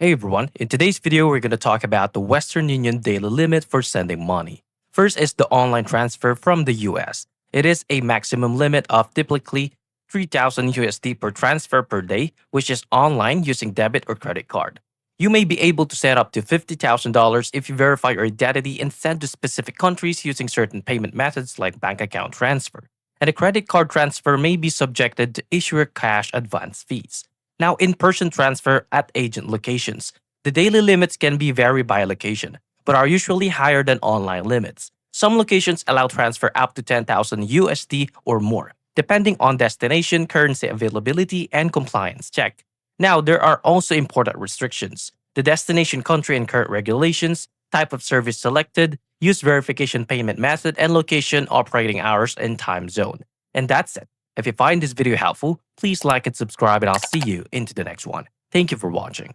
Hey everyone, in today's video, we're going to talk about the Western Union daily limit for sending money. First is the online transfer from the US. It is a maximum limit of typically 3,000 USD per transfer per day, which is online using debit or credit card. You may be able to send up to $50,000 if you verify your identity and send to specific countries using certain payment methods like bank account transfer. And a credit card transfer may be subjected to issuer cash advance fees. Now, in-person transfer at agent locations. The daily limits can be vary by location, but are usually higher than online limits. Some locations allow transfer up to 10,000 USD or more, depending on destination, currency availability, and compliance check. Now, there are also important restrictions. The destination country and current regulations, type of service selected, use verification payment method, and location, operating hours, and time zone. And that's it. If you find this video helpful, please like and subscribe and I'll see you into the next one. Thank you for watching.